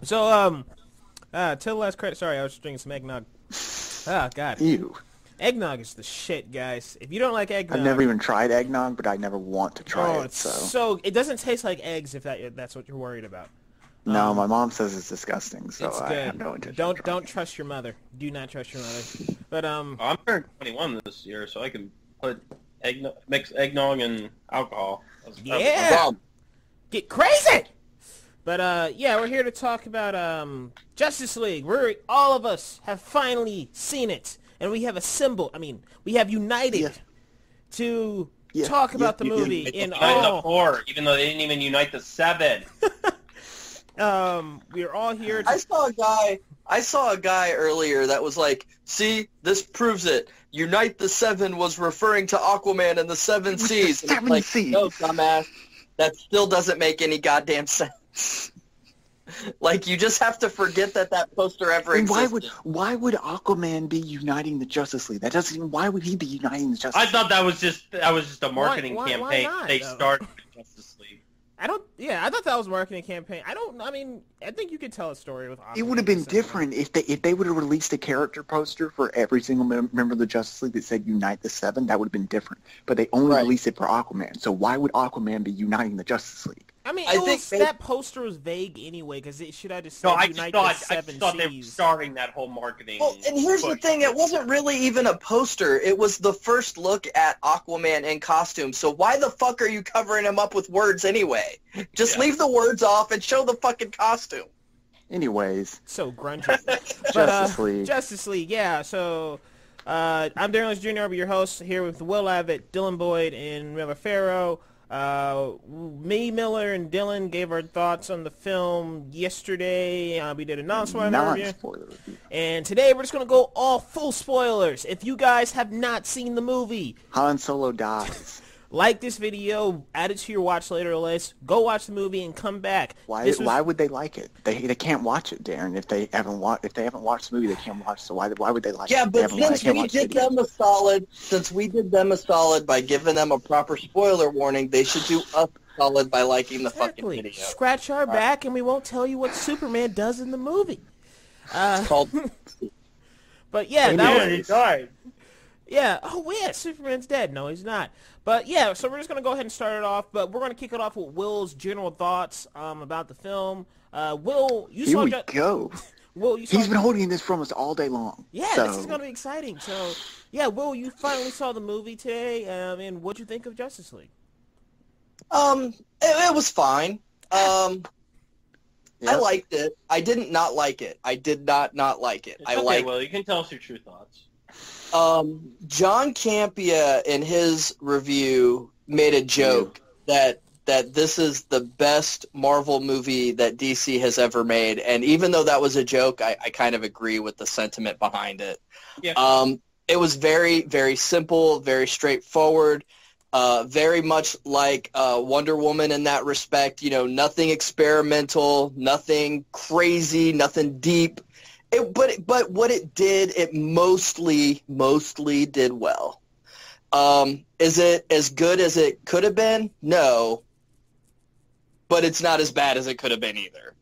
Till the last credit. Sorry, I was drinking some eggnog. Oh God. Ew. Eggnog is the shit, guys. If you don't like eggnog, I've never even tried eggnog, but I never want to try it. So it doesn't taste like eggs. If that's what you're worried about. No, my mom says it's disgusting, so It's I good. have no intention. Don't trust your mother. Do not trust your mother. But I'm turning 21 this year, so I can mix eggnog and alcohol. Yeah. Get crazy. But yeah, we're here to talk about Justice League. All of us have finally seen it, and we have assembled. I mean, we have united to talk about the movie in all. The 4, even though they didn't even unite the 7. We are all here. I saw a guy earlier that was like, "See, this proves it. Unite the 7 was referring to Aquaman and the 7 Seas." And it's like, Seas. no, dumbass. That still doesn't make any goddamn sense. Like, you just have to forget that poster ever existed. Why would Aquaman be uniting the Justice League? That doesn't even. Why would he be uniting the Justice League? I thought that was just a marketing campaign. Why not, they started the Justice League. I thought that was a marketing campaign. I think you could tell a story with Aquaman. It would have been different if they would have released a character poster for every single member of the Justice League that said Unite the 7. That would have been different. But they only released it for Aquaman. So why would Aquaman be uniting the Justice League? I mean, that poster was vague anyway, because it should have just said Unite the 7 I thought they were starting that whole marketing. Well, and here's the thing. It wasn't really even a poster. It was the first look at Aquaman in costume. So why the fuck are you covering him up with words anyway? Just leave the words off and show the fucking costume. Anyways. So grungy. Justice League, yeah. So I'm Darren Lynch Jr. I'll be your host here with Will Abbott, Dylan Boyd, and Miller Farrow. Me, Miller, and Dylan gave our thoughts on the film yesterday. We did a non-spoiler review. And today we're just going to go all full spoilers. If you guys have not seen the movie, Han Solo dies. Like this video, add it to your watch later list, go watch the movie, and come back. Why would they like it? They can't watch it, Darren. If they haven't watched the movie, they can't watch it. So why would they like it? Yeah, but since we did them a solid by giving them a proper spoiler warning, they should do us a solid by liking the fucking video. Scratch our back, and we won't tell you what Superman does in the movie. It's called. But yeah, he died. Yeah. Oh, yeah. Superman's dead. No, he's not. But yeah, so we're just gonna go ahead and start it off. But we're gonna kick it off with Will's general thoughts about the film. Will, you saw? Here we go. Will, he's been holding this from us all day long. Yeah, this is gonna be exciting. So yeah, Will, you finally saw the movie today, and what'd you think of Justice League? It was fine. I liked it. I didn't not like it. I did not like it. Well, you can tell us your true thoughts. John Campea in his review made a joke that this is the best Marvel movie that DC has ever made, and even though that was a joke, I kind of agree with the sentiment behind it. Yeah. It was very, very simple, very straightforward, very much like Wonder Woman in that respect. You know, nothing experimental, nothing crazy, nothing deep. But what it did, it mostly did well. Is it as good as it could have been? No. But it's not as bad as it could have been either.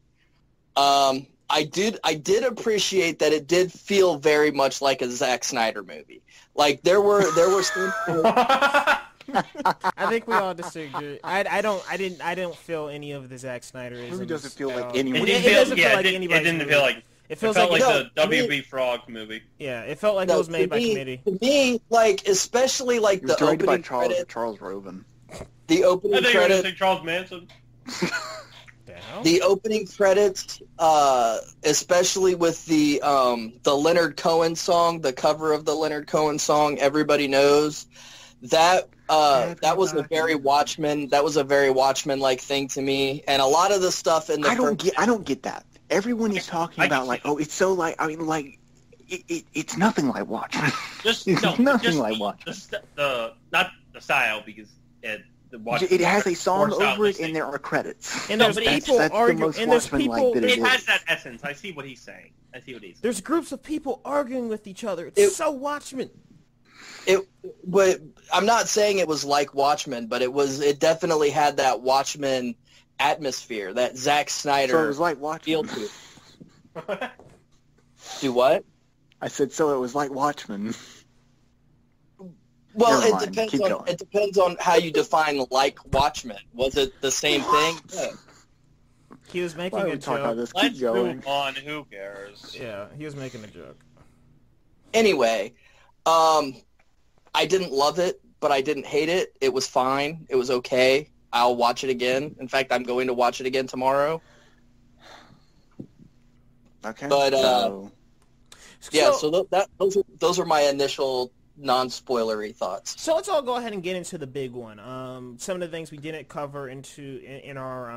I did appreciate that it did feel very much like a Zack Snyder movie. Like there were some. I think we all disagree. I don't feel any of the Zack Snyderisms. It really doesn't feel like anyone. It doesn't feel like anybody's It didn't movie. feel like. It felt like the WB Frog movie. Yeah, it felt like it was made by committee. To me, like especially like It was the directed by opening credits. Charles Roven. The opening I think you were going to credits. say Charles Manson. The opening credits, especially with the Leonard Cohen song, the cover of the Leonard Cohen song, "Everybody Knows," that was a very Watchmen. That was a very Watchmen-like thing to me, and a lot of the stuff in the. I don't get that. Everyone is talking about like, oh, it's so like. I mean, like, it's nothing like Watchmen. Nothing like Watchmen. Not the style because it has a song over it, and there are credits. And there's people arguing. And there's people. It has that essence. I see what he's saying. There's groups of people arguing with each other. It's so Watchmen. But I'm not saying it was like Watchmen, but it definitely had that Watchmen atmosphere, that Zack Snyder So it was like feel Watchmen. to it. Do what? I said, so it was like Watchmen. Well, Never mind. Keep going. it depends on how you define like Watchmen. Was it the same thing? Yeah. He was making Why are a we talking about joke. this? Let's Keep going. move on. Who cares? Yeah, he was making a joke. Anyway, I didn't love it, but I didn't hate it. It was fine. It was okay. I'll watch it again. In fact, I'm going to watch it again tomorrow. Okay. But yeah, So- so those are my initial non-spoilery thoughts. So let's all go ahead and get into the big one. Some of the things we didn't cover in our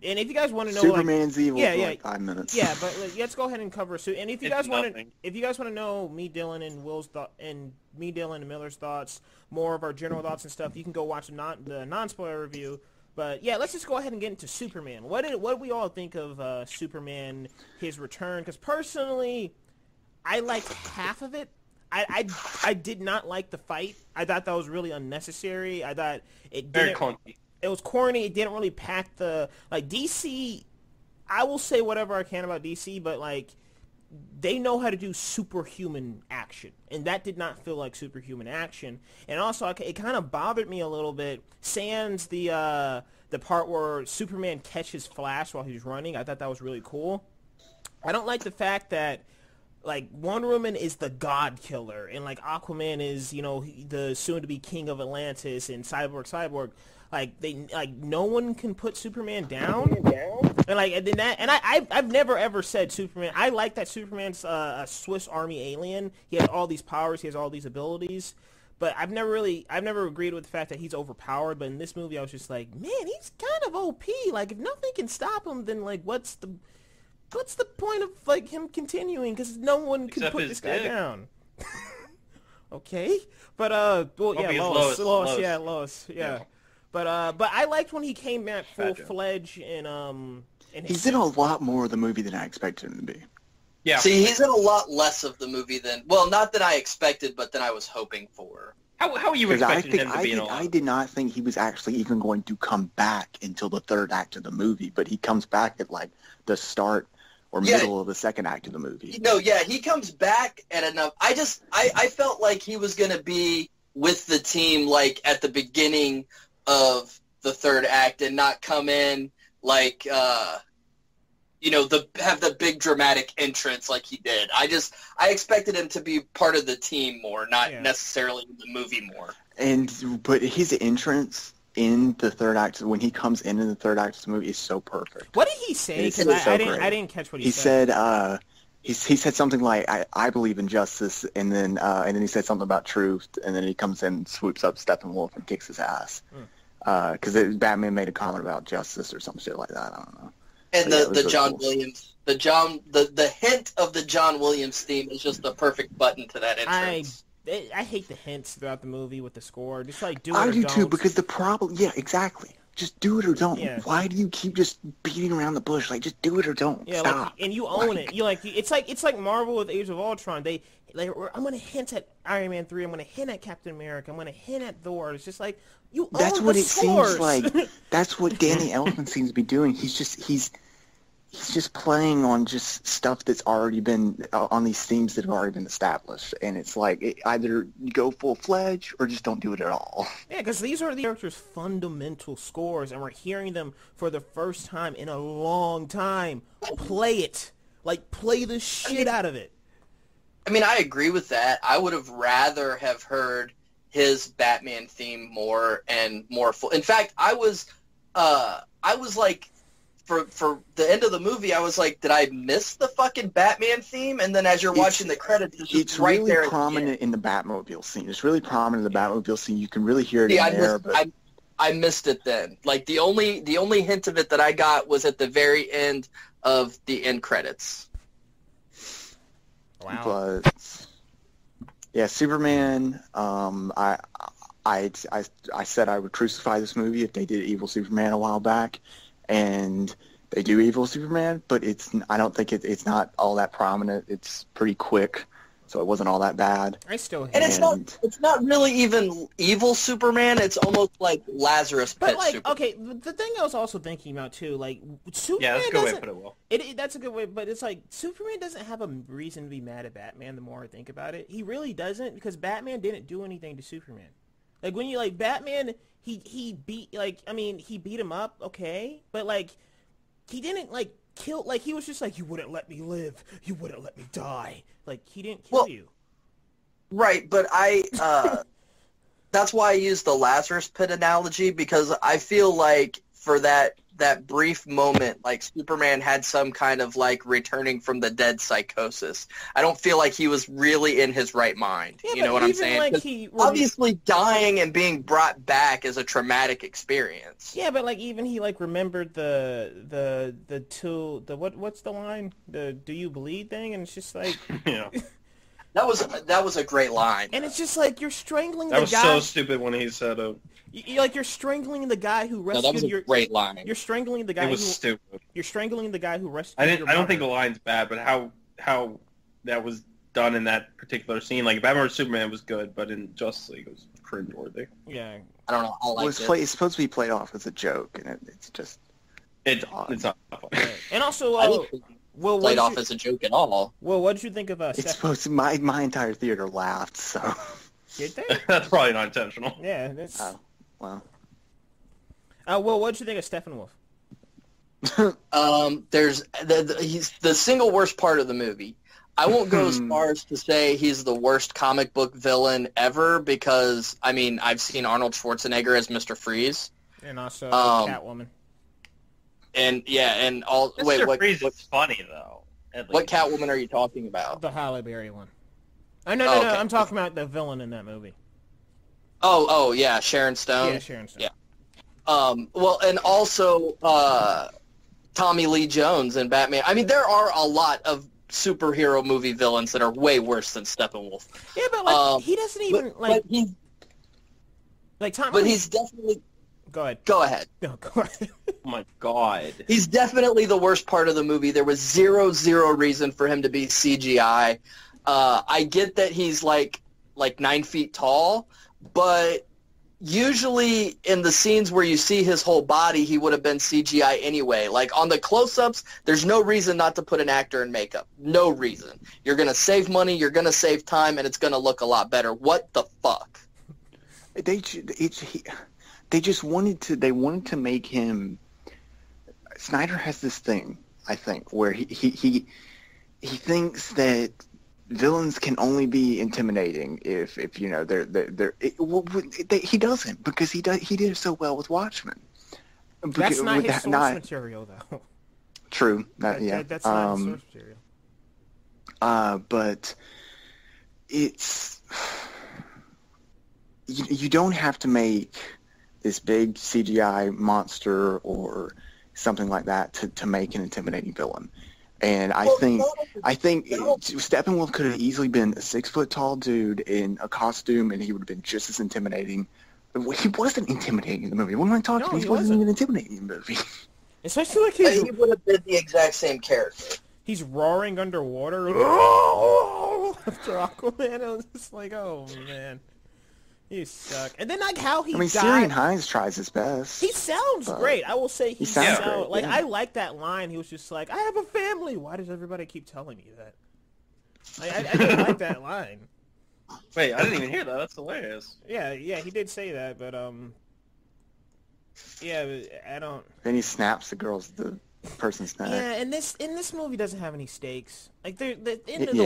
and if you guys want to know, Superman's evil yeah, for yeah. like 5 minutes. yeah, but let's go ahead and cover. So, and if you It's guys want to, nothing. if you guys want to know me, Dylan, and Will's thought, and me, Dylan, and Miller's thoughts, more of our general thoughts and stuff, you can go watch the non-spoiler review. But yeah, let's just go ahead and get into Superman. What did we all think of Superman, his return? Because personally, I liked half of it. I did not like the fight. I thought that was really unnecessary. I thought it Very didn't. clunky. It was corny. It didn't really pack the DC. I will say whatever I can about DC, but like they know how to do superhuman action, and that did not feel like superhuman action. And also, it kind of bothered me a little bit. Sans the part where Superman catches Flash while he's running. I thought that was really cool. I don't like the fact that like Wonder Woman is the God Killer, and like Aquaman is the soon-to-be King of Atlantis, and Cyborg. Like no one can put Superman down, and I've never ever said Superman. I like that Superman's a Swiss Army alien. He has all these powers, he has all these abilities, but I've never agreed with the fact that he's overpowered. But in this movie, I was just like, man, he's kind of OP. Like if nothing can stop him, then like what's the point of like him continuing? Because no one can Except put his this guy dick. down. Okay, but well, yeah, Okay, Lois, Lois. yeah, Lois, yeah. Yeah. But I liked when he came back Fat Joe. full-fledged and He's in a lot more of the movie than I expected him to be. Yeah. See, he's in a lot less of the movie than, well, not that I expected, but than I was hoping for. How are you 'Cause expecting him to be in a I lot? did not think he was actually even going to come back until the third act of the movie, but he comes back at like the start or Yeah. middle of the second act of the movie. No, yeah, he comes back at enough. I felt like he was going to be with the team like at the beginning of the third act and not come in like have the big dramatic entrance like he did. I expected him to be part of the team more, not necessarily in the movie more. But his entrance in the third act, when he comes in the third act of the movie, is so perfect. what did he say? It's Because so I great. didn't catch what He said. said he said something like I believe in justice, and then he said something about truth, and then he comes in, swoops up Steppenwolf, and kicks his ass. Because Batman made a comment about justice or some shit like that. I don't know. And But yeah, it was the really John cool. Williams, the hint of the John Williams theme is just the perfect button to that entrance. I hate the hints throughout the movie with the score. Just like do it I or do too, don't. because the problem, yeah, exactly. Just do it or don't. Yeah. Why do you keep just beating around the bush? Like, just do it or don't. Yeah, Stop. and you own it. You it's like Marvel with Age of Ultron. I'm gonna hint at Iron Man 3. I'm gonna hint at Captain America. I'm gonna hint at Thor. It's just like you own That's the what it scores. seems like. That's what Danny Elfman seems to be doing. He's just playing on just stuff that's already been on these themes that have already been established, and it's like either you go full-fledged or just don't do it at all. Yeah, because these are the characters' fundamental scores, and we're hearing them for the first time in a long time. Play it. Like, play the shit out of it. I mean, I agree with that. I would have rather have heard his Batman theme more and more full. In fact, I was like, for the end of the movie, I was like, did I miss the fucking Batman theme? And then as you're watching the credits, it's just It's right really there. at the prominent end. in the Batmobile scene. It's really prominent in the Batmobile scene. You can really hear it Yeah, in there. But I missed it then. Like the only hint of it that I got was at the very end of the end credits. Wow. But yeah, Superman. I said I would crucify this movie if they did Evil Superman a while back, and they do Evil Superman, but I don't think it's not all that prominent. It's pretty quick. so it wasn't all that bad. I still hate And it. it's not really even evil Superman. It's almost like Lazarus Pit But like, Superman. okay, the thing I was also thinking about too, like Superman Yeah, that's a good way to doesn't. put it, Will. That's a good way, but it's like Superman doesn't have a reason to be mad at Batman. The more I think about it, he really doesn't, because Batman didn't do anything to Superman. Like when you like Batman, he beat he beat him up, okay, but like he didn't like kill. Like he was just like, you wouldn't let me live, you wouldn't let me die. Like he didn't kill you. Right, but that's why I use the Lazarus Pit analogy, because I feel like for that brief moment, like Superman had some kind of like returning from the dead psychosis. I don't feel like he was really in his right mind. Yeah, you know what I'm saying? like obviously, dying and being brought back is a traumatic experience. Yeah, but like even he like remembered what's the line? The "Do you bleed" thing, and it's just like Yeah. That was a great line. And it's just like you're strangling That the was guy. so stupid when he said it. You're strangling the guy who rescued that was a your. great line. You're strangling the guy. It was stupid. You're strangling the guy who rescued. I your don't think the mother. line's bad, but how that was done in that particular scene, like Batman vs Superman was good, but in Justice League it was cringeworthy. Yeah. I don't know. It's supposed to be played off as a joke, and it's just It's odd. not funny. And also, I didn't think it Will, played off as a joke at all. what did you think of It's Steph? supposed to. My entire theater laughed. So, Did they? That's probably not intentional. Yeah. That's. oh, well. Will, what did you think of Steppenwolf? There's he's the single worst part of the movie. I won't go as far as to say he's the worst comic book villain ever, because I mean I've seen Arnold Schwarzenegger as Mr. Freeze, And also Catwoman. and all. Wait, Mr. what? Freeze is funny though. At What least. Catwoman are you talking about? The Halle Berry one. Oh, no, Okay. I'm talking about the villain in that movie. Oh, yeah, Sharon Stone. Yeah, Sharon Stone. Yeah. Well, and also Tommy Lee Jones in Batman. I mean, there are a lot of superhero movie villains that are way worse than Steppenwolf. Yeah, but like he doesn't even like Tom. But he's definitely. Go ahead. Go ahead. No, go ahead. Oh my god. He's definitely the worst part of the movie. There was zero reason for him to be CGI. I get that he's like 9 feet tall, but usually in the scenes where you see his whole body, he would have been CGI anyway. Like on the close-ups, there's no reason not to put an actor in makeup. No reason. You're going to save money, you're going to save time, and it's going to look a lot better. What the fuck? They just wanted to make him. Snyder has this thing, I think, where he thinks that villains can only be intimidating if you know he doesn't, because he did so well with Watchmen. That's not his source material, though. True. That's not his source material. But it's you don't have to make this big CGI monster or something like that to make an intimidating villain. And I think Steppenwolf could have easily been a 6 foot tall dude in a costume, and he would have been just as intimidating. He wasn't intimidating in the movie. What am I talking about? He wasn't even intimidating in the movie. Especially like He would have been the exact same character. he's roaring underwater after Aquaman. I was just like, oh man, you suck. And then like how he Syrian Hines tries his best. He sounds great. I will say he sounds sounds great, like yeah. I like that line. He was just like, I have a family. Why does everybody keep telling me that? I didn't like that line. Wait, I didn't even hear that. That's hilarious. Yeah, he did say that, but yeah, I don't. Then he snaps the person's neck. Yeah, and this movie doesn't have any stakes. Like the end of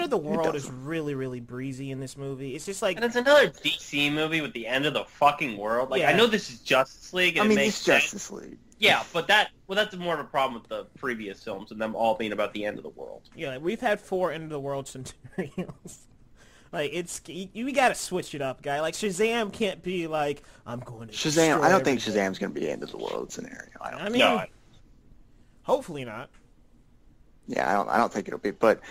the It world is doesn't. really, really breezy in this movie. It's just like And it's another DC movie with the end of the fucking world. Like, Yeah. I know this is Justice League, and I mean, it makes it's sense. Justice League. Yeah, but that's more of a problem with the previous films and them all being about the end of the world. yeah, like, we've had 4 end of the world scenarios. Like we gotta switch it up, guy. Like Shazam can't be like I'm going to Shazam. destroy I don't think everything. Shazam's going to be end of the world scenario. I mean, No. hopefully not. Yeah, I don't think it'll be. But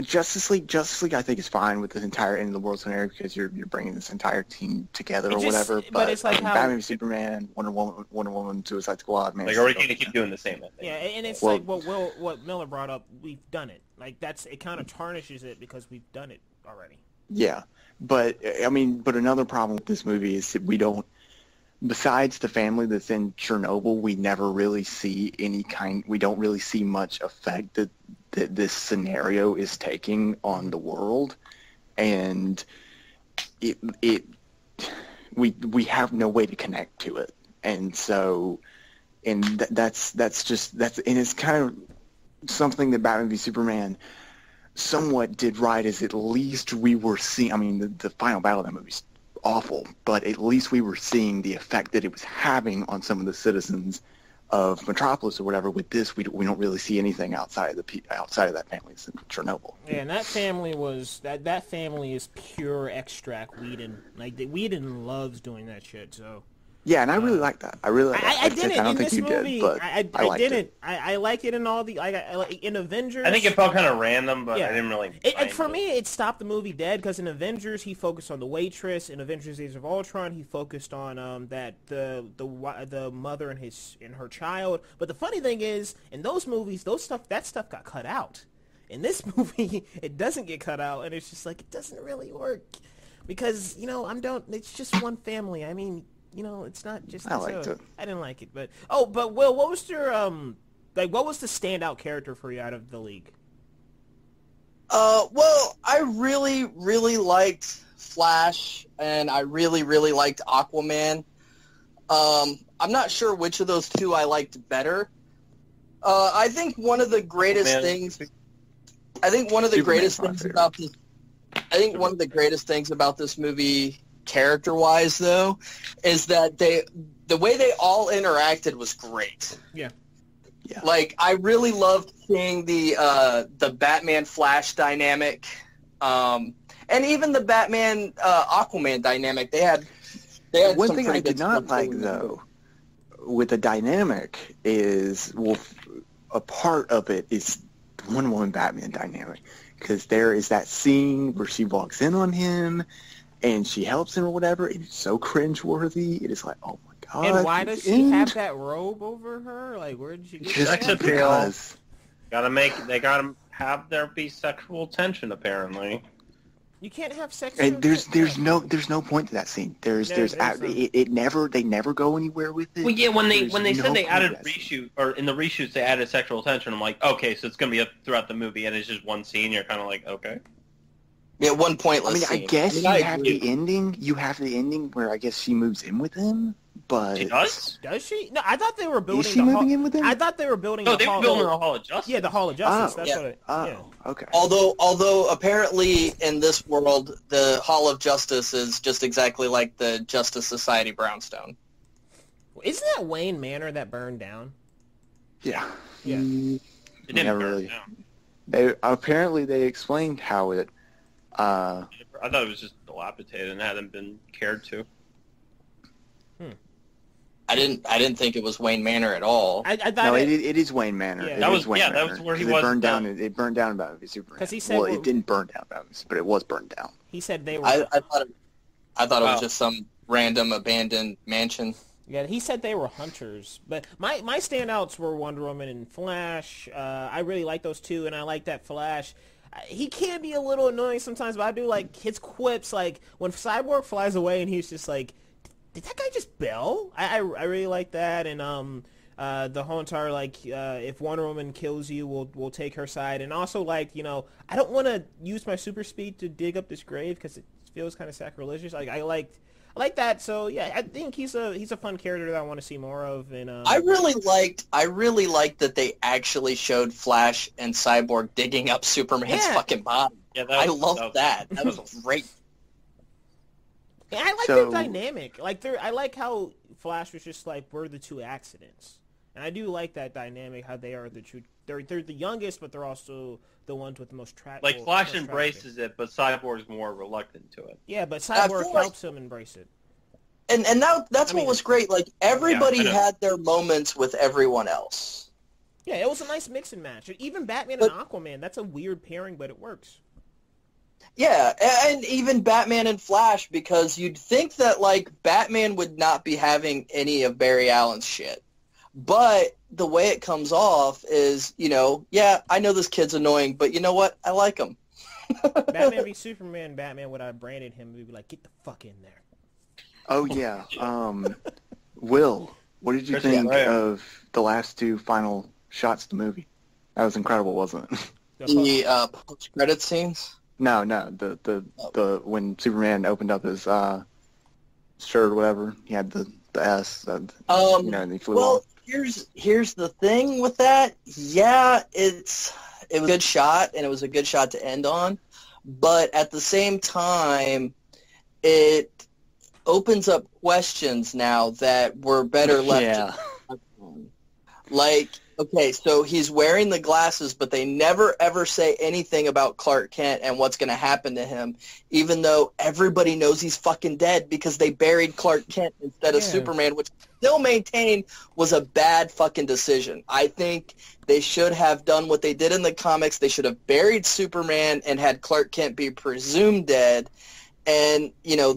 Justice League, I think is fine with the entire end of the world scenario because you're bringing this entire team together or whatever. But it's like how Batman v Superman, Wonder Woman, Suicide Squad, man. Like, are we going to keep doing the same thing? Yeah, and it's like what Miller brought up. We've done it. Like it kind of tarnishes it because we've done it already. Yeah, but I mean, another problem with this movie is that we don't. Besides the family that's in Chernobyl, we never really see we don't really see much effect that this scenario is taking on the world. And we have no way to connect to it. And so, and it's kind of something that Batman v Superman somewhat did right, is at least we were seeing, I mean, the final battle of that movie's awful, but at least we were seeing the effect that it was having on some of the citizens of Metropolis or whatever. With this, we don't really see anything outside of that family in Chernobyl. Yeah, and that family was that family is pure extract Whedon. Like Whedon loves doing that shit. So yeah, and I really like that. I really like that. I didn't. I don't in think this you movie, did, but I liked didn't. it. I like it in all the in Avengers. I think it felt kind of random, but I didn't really. For me, it stopped the movie dead because in Avengers he focused on the waitress. In Avengers: Age of Ultron, he focused on the mother and her child. But the funny thing is, in those movies, that stuff got cut out. In this movie, it doesn't get cut out, and it's just like it doesn't really work because it's just one family. I mean. It's not just. I liked it. I didn't like it, but Will, what was your what was the standout character for you out of the League? Well, I really, really liked Flash, and I really, really liked Aquaman. I'm not sure which of those two I liked better. I think one of the greatest things. I think one of the greatest things about this. I think one of the greatest things about this movie, character-wise, though, is that the way they all interacted was great. Yeah. Like, I really loved seeing the Batman Flash dynamic, and even the Batman Aquaman dynamic. They had one thing I did not like though with the dynamic is a part of it is the Wonder Woman Batman dynamic, because there is that scene where she walks in on him and she helps him or whatever, and it's so cringeworthy. It is like, oh my god. And why does she have that robe over her? Like, where did she get Sex that? appeal. They gotta have there be sexual tension, apparently. You can't have sex. And there's no point to that scene. They never go anywhere with it. Well, yeah, when they said they added reshoot, or in the reshoots they added sexual tension, I'm like, okay, so it's gonna be throughout the movie, and it's just one scene. You're kind of like, okay. Yeah, one pointless. I mean, scene. I guess you have the ending. You have the ending where I guess she moves in with him, but she does. Does she? No, I thought they were building. Is she moving in with him? I thought they were building. No, they were building the Hall of Justice. Yeah, the Hall of Justice. Okay. Although apparently in this world, the Hall of Justice is just exactly like the Justice Society brownstone. Isn't that Wayne Manor that burned down? Yeah. Yeah. It didn't burn down. Apparently they explained how it. I thought it was just dilapidated and hadn't been cared to. I didn't think it was Wayne Manor at all. I thought no, it is Wayne Manor. Yeah. That was where he was. It burned down about Superman. Because he said, it didn't burn down, but it was burned down. He said they were. I thought it was just some random abandoned mansion. Yeah, he said they were hunters. But my standouts were Wonder Woman and Flash. I really like those two, and I like that Flash. He can be a little annoying sometimes, but I do like his quips. Like when Cyborg flies away and he's just like, did that guy just bail? I really like that. And the whole entire if Wonder Woman kills you, we'll take her side. And also I don't want to use my super speed to dig up this grave because it feels kind of sacrilegious. I like that. So yeah, I think he's a fun character that I want to see more of. And I really liked that they actually showed Flash and Cyborg digging up Superman's fucking body. Yeah, I loved that. That was great. Yeah, I like their dynamic. I like how Flash was just like, we're the two accidents, and I do like that dynamic. How they are the true. They're the youngest, but they're also the ones with the most tragic. Like Flash embraces it, but Cyborg's more reluctant to it. Yeah, but Cyborg helps him embrace it. And that's what was great. Like everybody had their moments with everyone else. Yeah, it was a nice mix and match. Even Batman and Aquaman, that's a weird pairing, but it works. Yeah, and even Batman and Flash, because you'd think that, like, Batman would not be having any of Barry Allen's shit. But the way it comes off is, yeah, I know this kid's annoying, but you know what? I like him. Batman v Superman, Batman would have branded him, we'd be like, get the fuck in there. Oh, yeah. Will, what did you think of the last two final shots of the movie? That was incredible, wasn't it? The post-credit scenes? No, the when Superman opened up his shirt or whatever, he had the S, and he flew off. Here's the thing with that. Yeah, it was a good shot, and it was a good shot to end on, but at the same time, it opens up questions now that were better left. Yeah. Like, okay, so he's wearing the glasses, but they never ever say anything about Clark Kent and what's going to happen to him, even though everybody knows he's fucking dead because they buried Clark Kent instead of Superman, which I still maintain was a bad fucking decision. I think they should have done what they did in the comics. They should have buried Superman and had Clark Kent be presumed dead. And,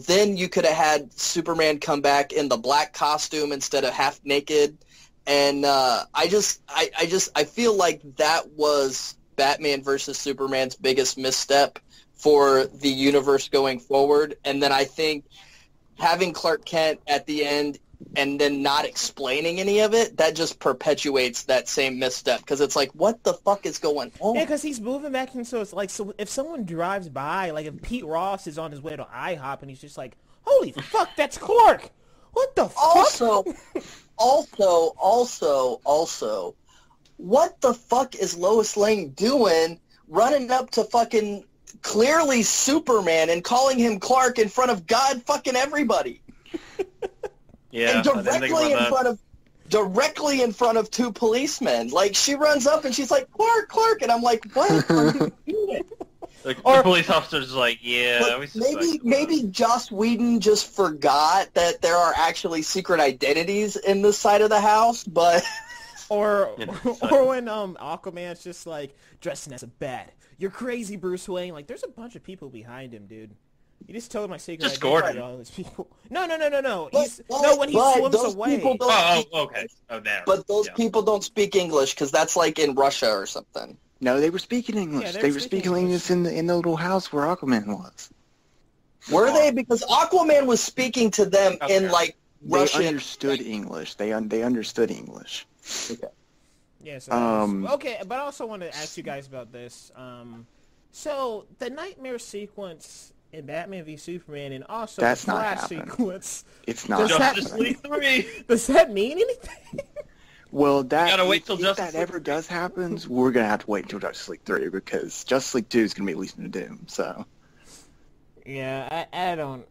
then you could have had Superman come back in the black costume instead of half naked. And I feel like that was Batman versus Superman's biggest misstep for the universe going forward. And then I think having Clark Kent at the end and then not explaining any of it, that just perpetuates that same misstep. Because it's like, what the fuck is going on? Yeah, because he's moving back in, so it's like, so if someone drives by, like if Pete Ross is on his way to IHOP and he's just like, holy fuck, that's Clark! What the fuck? Also, what the fuck is Lois Lane doing running up to fucking clearly Superman and calling him Clark in front of God fucking everybody? Yeah, and directly in front of two policemen. Like, she runs up and she's like, Clark, and I'm like, what are you doing? The police officer's like, yeah. Maybe Joss Whedon just forgot that there are actually secret identities in this side of the house, but... or when Aquaman's just like, dressing as a bat. You're crazy, Bruce Wayne. Like, there's a bunch of people behind him, dude. You just told him my secret just identity. Gordon. All these people. No. When he swims away. Okay. Oh, there. But those people don't speak English because that's like in Russia or something. No, they were speaking English. Yeah, they were speaking English in the little house where Aquaman was. Were they? Because Aquaman was speaking to them in like Russian. They understood English. They understood English. Okay. Yeah. So okay, but I also want to ask you guys about this. So the nightmare sequence in Batman v Superman and also That's the Flash not happening. sequence. It's not Justice happening. League 3. Does that mean anything? Well, gotta wait till if Justice that ever does happen, we're gonna have to wait until Justice League 3 because Justice League 2 is gonna be Legion of Doom. So. Yeah,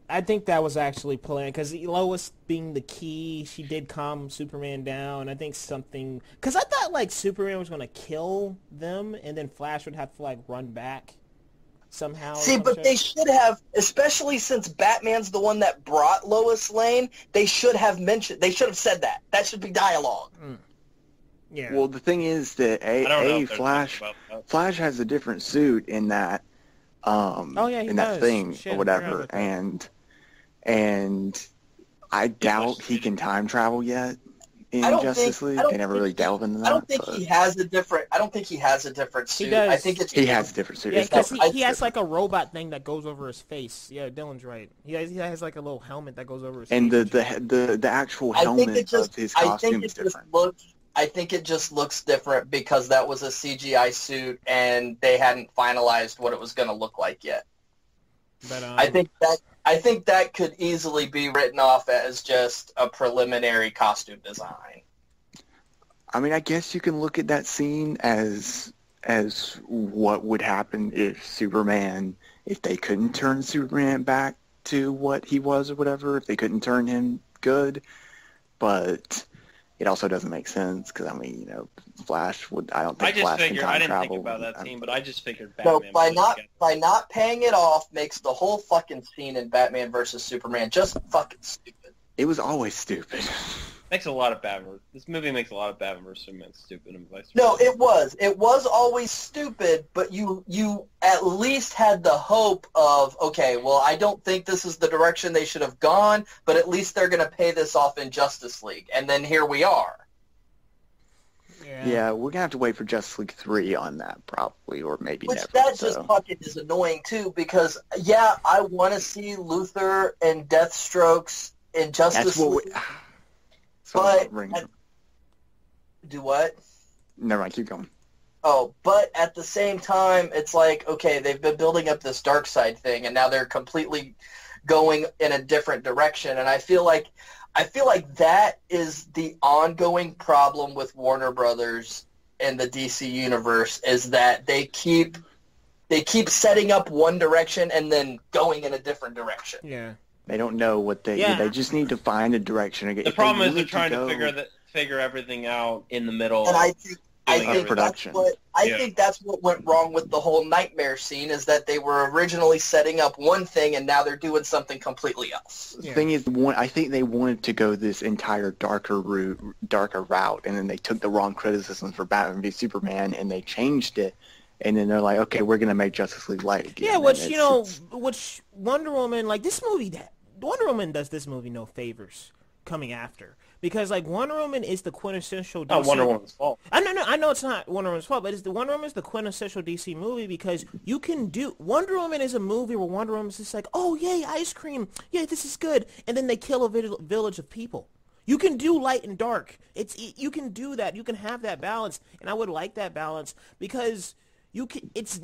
I think that was actually planned because Lois being the key, she did calm Superman down. I think because I thought like Superman was gonna kill them and then Flash would have to like run back somehow. See, but they should have, especially since Batman's the one that brought Lois Lane. They should have said that. That should be dialogue. Yeah. Well, the thing is that Flash has a different suit in that. He that does. thing Shit, or whatever, and I doubt he can time travel yet in Justice League. They never really delve into that. I don't think he has a different suit. He does. I think he has a different suit. Yeah, because he has like a robot thing that goes over his face. Yeah, Dylan's right. He has like a little helmet that goes over his face. And the actual helmet of his costume is different. I think it just looks different because that was a CGI suit and they hadn't finalized what it was going to look like yet. But I think that could easily be written off as just a preliminary costume design. I mean, I guess you can look at that scene as what would happen if they couldn't turn Superman back to what he was or whatever, if they couldn't turn him good, but it also doesn't make sense because I mean, Flash would. I don't think Flash can time I didn't travel. think about that scene, but I just figured Batman. So by not paying it off makes the whole fucking scene in Batman versus Superman just fucking stupid. It was always stupid. Makes a lot of Batman. This movie makes a lot of Batman vs Superman stupid and vice versa. No, it was. It was always stupid, but you at least had the hope of, okay, well, I don't think this is the direction they should have gone, but at least they're going to pay this off in Justice League. And then here we are. Yeah, we're gonna have to wait for Justice League 3 on that, probably, or maybe Which never. that so. just fucking is annoying too, because I want to see Luthor and Deathstrokes in Justice That's what League. But Do what? Never mind, keep going. Oh, but at the same time, it's like, okay, they've been building up this dark side thing, and now they're completely going in a different direction, and I feel like that is the ongoing problem with Warner Brothers and the DC universe, is that they keep setting up one direction and then going in a different direction. Yeah. They don't know what they just need to find a direction. The problem is they're trying to figure everything out in the middle. And I think production. think that's what went wrong with the whole Nightmare scene, is that they were originally setting up one thing and now they're doing something completely else. The thing is, I think they wanted to go this entire darker route, and then they took the wrong criticisms for Batman v Superman and they changed it, and then they're like, okay, we're gonna make Justice League light again. Yeah, which Wonder Woman, like this movie, Wonder Woman does this movie no favors coming after. Because, like, Wonder Woman is the quintessential DC... Not Wonder Woman's fault. I know it's not Wonder Woman's fault, but Wonder Woman is the quintessential DC movie because you can do... Wonder Woman is a movie where Wonder Woman's just like, oh, yay, ice cream. Yeah, this is good. And then they kill a village of people. You can do light and dark. You can do that. You can have that balance. And I would like that balance because... It's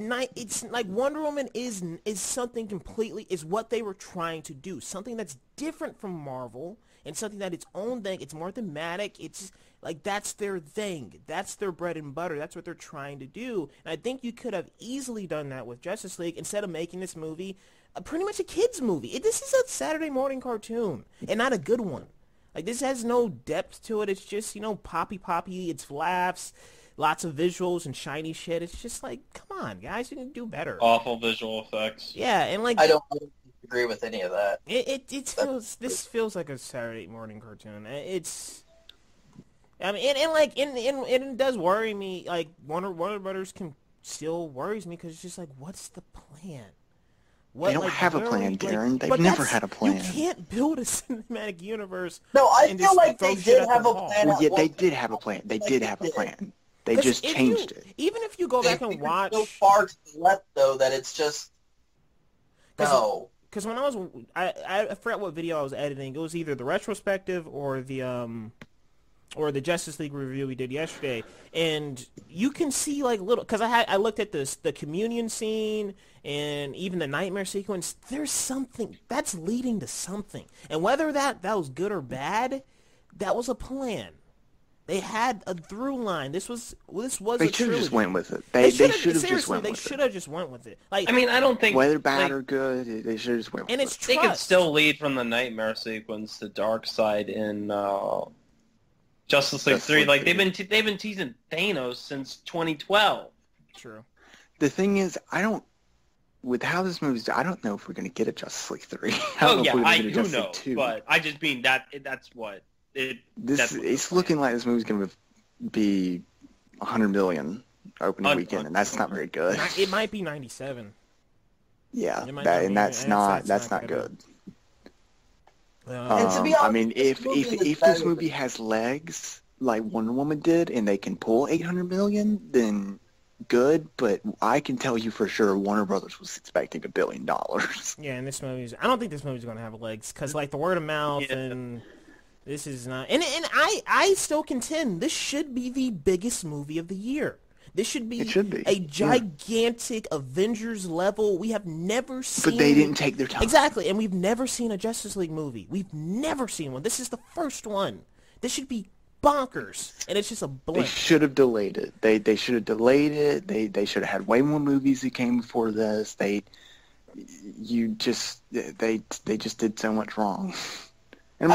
like Wonder Woman is something completely, is what they were trying to do. Something that's different from Marvel and something that its own thing. It's more thematic. It's like, that's their thing. That's their bread and butter. That's what they're trying to do. And I think you could have easily done that with Justice League instead of making this movie pretty much a kid's movie. This is a Saturday morning cartoon and not a good one. Like, this has no depth to it. It's just, poppy. It's laughs. Lots of visuals and shiny shit. It's just like, come on, guys, you can do better. Awful visual effects. Yeah, and like I don't agree with any of that. This feels like a Saturday morning cartoon. It does worry me. Like Warner Brothers still worries me because it's just like, what's the plan? They don't have a plan, Darren. They've never had a plan. You can't build a cinematic universe. No, I feel like they did have a plan. Well, yeah, they did have a plan. They did have a plan. They just changed it. Even if you go back and watch... so far to the left, though, that it's just... No. Because when I forgot what video I was editing. It was either the retrospective or the Justice League review we did yesterday. And you can see, like, little... Because I looked at the communion scene and even the nightmare sequence. There's something. That's leading to something. And whether that was good or bad, that was a plan. They had a through line. This was They should have just went with it. They should have just went with it. They should have just went with it. Like, I mean, I don't think whether bad or good, they should have just went with it. And it's they could still lead from the nightmare sequence to dark side in Justice League 3. Like they've been teasing Thanos since 2012. True. The thing is, with how this movie's, I don't know if we're going to get a Justice League 3. Oh yeah, who knows? But I just mean that's what. It's looking like this movie's going to be 100 million opening weekend, and that's not very good. It might be 97. Yeah, that's not good. And to be honest, I mean, if this movie has legs like Wonder Woman did, and they can pull 800 million, then good. But I can tell you for sure, Warner Brothers was expecting $1 billion. Yeah, and I don't think this movie's going to have legs because like the word of mouth and. This is not, and I still contend this should be the biggest movie of the year. This should be a gigantic Avengers level. We have never seen. But they didn't take their time. Exactly, and we've never seen a Justice League movie. We've never seen one. This is the first one. This should be bonkers, and it's just a blink. They should have delayed it. They should have delayed it. They should have had way more movies that came before this. They just did so much wrong. I mean,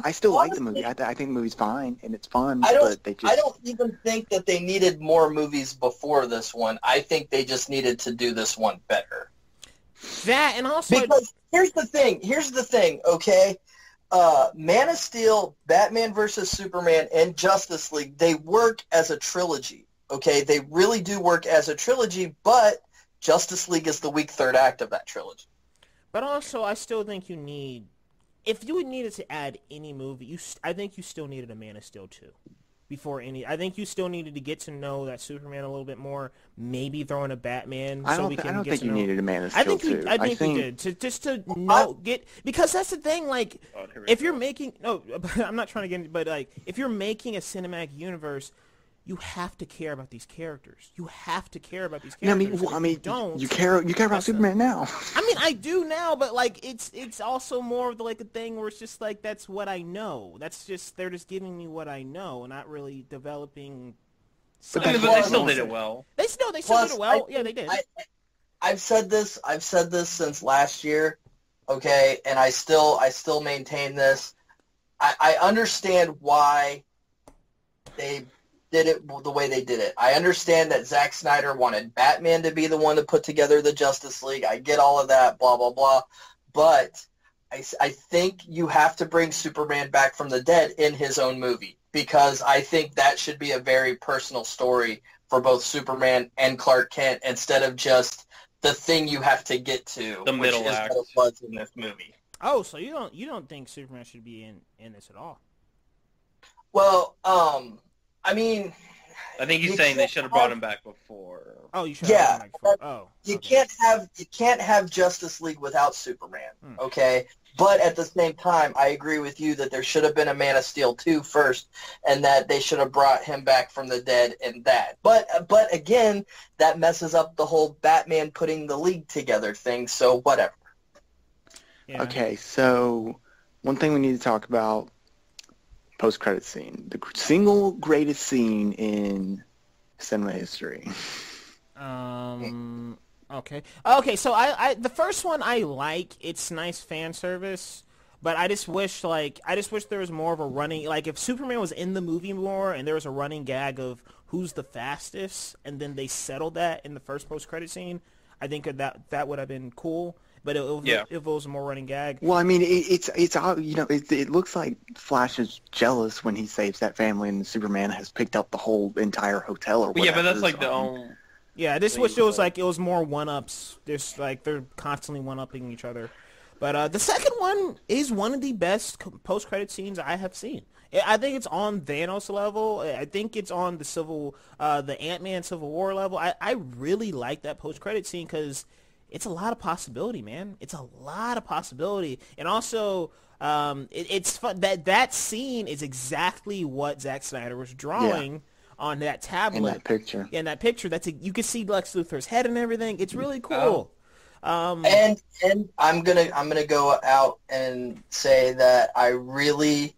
I still like the movie. I think the movie's fine, and it's fun, I don't even think that they needed more movies before this one. I think they just needed to do this one better. That, and also... Because here's the thing, okay? Man of Steel, Batman versus Superman, and Justice League, they work as a trilogy. Okay, they really do work as a trilogy, but Justice League is the weak third act of that trilogy. But also, I still think you need, if you needed to add any movie, I think you still needed a Man of Steel 2. I think you still needed to get to know that Superman a little bit more. Maybe throw in a Batman. I don't think you needed a Man of Steel 2. I think we did just to know because that's the thing. Like, if you're making I'm not trying to get into, but like if you're making a cinematic universe, you have to care about these characters. You have to care about these characters. You care about Superman now. I mean, I do now, but like it's also more of like a thing where it's just like that's what I know. That's just they're just giving me what I know, not really developing. But they still did it well. They still did it well. Yeah, they did. I've said this since last year. Okay, and I still maintain this. I understand why they did it the way they did it. I understand that Zack Snyder wanted Batman to be the one to put together the Justice League. I get all of that, blah, blah, blah. But I think you have to bring Superman back from the dead in his own movie because I think that should be a very personal story for both Superman and Clark Kent instead of just the thing you have to get to, the middle act, what it was in this movie. Oh, so you don't think Superman should be in this at all? Well, I mean, I think he's saying they should have brought him back before. Oh, you should have brought him back before. Oh, you can't have Justice League without Superman. Okay, but at the same time, I agree with you that there should have been a Man of Steel 2 first, and that they should have brought him back from the dead in that. But again, that messes up the whole Batman putting the League together thing. So whatever. Yeah. Okay, so one thing we need to talk about. Post-credit scene. The single greatest scene in cinema history. Okay, so I the first one I like. It's nice fan service, but I just wish there was more of a running, like if Superman was in the movie more and there was a running gag of who's the fastest, and then they settled that in the first post-credit scene, I think that would have been cool. But if it was a more running gag. Well, I mean, it looks like Flash is jealous when he saves that family, and Superman has picked up the whole entire hotel or whatever. Yeah, but that's like the own. Yeah, this wish it was like it was more one-ups. There's like they're constantly one-upping each other. But the second one is one of the best post-credit scenes I have seen. I think it's on Thanos level. I think it's on the Ant-Man Civil War level. I really like that post-credit scene because it's a lot of possibility, man. It's a lot of possibility. And also, it's fun. That scene is exactly what Zack Snyder was drawing on that tablet. In that picture. In that picture. You can see Lex Luthor's head and everything. It's really cool. And I'm gonna go out and say that I really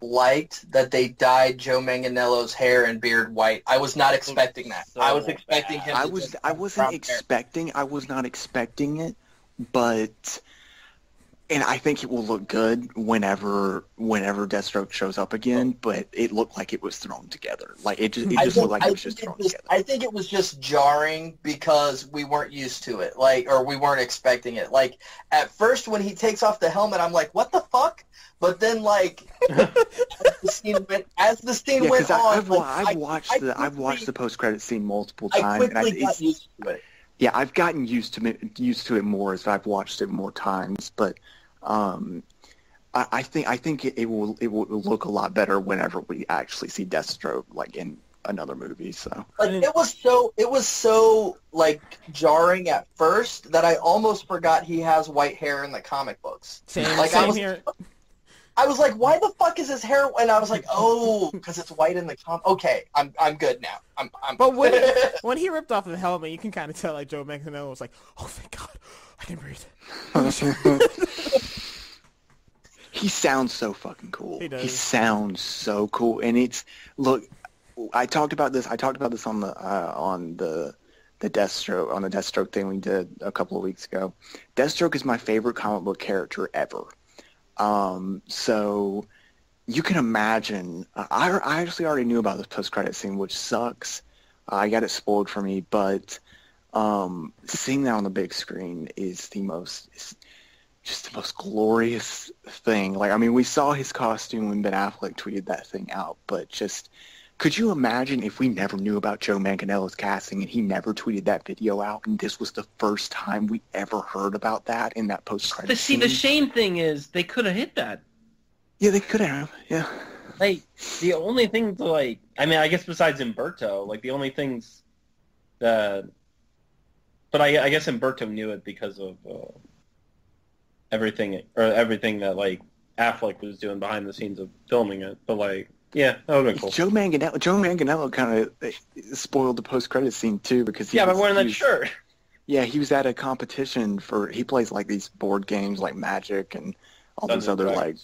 liked that they dyed Joe Manganiello's hair and beard white. I was not expecting that. I was expecting him. I was not expecting it, but and I think it will look good whenever Deathstroke shows up again. But it looked like it was thrown together. Like it just looked like it was just thrown together. I think it was just jarring because we weren't used to it, or we weren't expecting it. Like at first when he takes off the helmet, I'm like, what the fuck? But then, as the scene went on, I've watched the post-credit scene multiple times. I quickly got used to it. Yeah, I've gotten used to it more as I've watched it more times. But I think it will look a lot better whenever we actually see Deathstroke in another movie. So it was so jarring at first that I almost forgot he has white hair in the comic books. Same here. I was like, why the fuck is his hair? And I was like, oh, because it's white in the comic. Okay, I'm good now. But when he ripped off the helmet, you can kind of tell Joe Manganiello was like, oh, thank God, I can breathe. He sounds so fucking cool. He does. He sounds so cool, and I talked about this on the Deathstroke thing we did a couple of weeks ago. Deathstroke is my favorite comic book character ever. So you can imagine, I actually already knew about this post-credit scene, which sucks. I got it spoiled for me, but seeing that on the big screen is just the most glorious thing. Like, I mean, we saw his costume when Ben Affleck tweeted that thing out, but just, could you imagine if we never knew about Joe Manganiello's casting and he never tweeted that video out, and this was the first time we ever heard about that in that post-credit scene? The shame thing is they could have hit that. Yeah, they could have. Yeah. Like, the only thing to, like, I mean, I guess besides Umberto, like, the only things that, but I guess Umberto knew it because of everything that, like, Affleck was doing behind the scenes of filming it. But, like, yeah, that would have been cool. Joe Manganiello kind of spoiled the post-credit scene, too, because by wearing that shirt. Yeah, he was at a competition he plays, like, these board games, like Magic and all those other, like,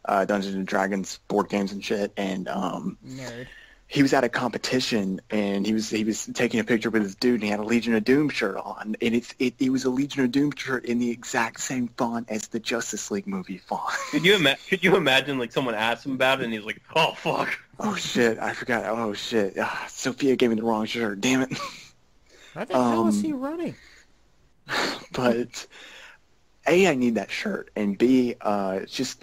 Dungeons and Dragons board games and shit, and Nerd. He was at a competition and he was taking a picture with this dude, and he had a Legion of Doom shirt on, and it was a Legion of Doom shirt in the exact same font as the Justice League movie font. Could you imagine like someone asked him about it and he's like, oh fuck, oh shit, I forgot, oh shit, Sophia gave me the wrong shirt, damn it. What the hell is he running? But A, I need that shirt, and B, it's just.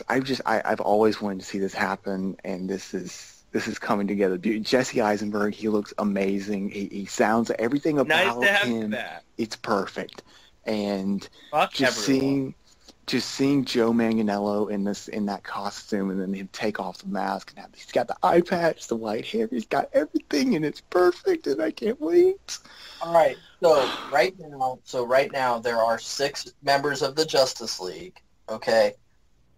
I've always wanted to see this happen, and this is coming together. Dude, Jesse Eisenberg, he looks amazing. He sounds, everything about him, it's perfect. And just seeing Joe Manganiello in that costume, and then him take off the mask, and he's got the eye patch, the white hair, he's got everything, and it's perfect, and I can't wait. All right, so right now there are 6 members of the Justice League. Okay.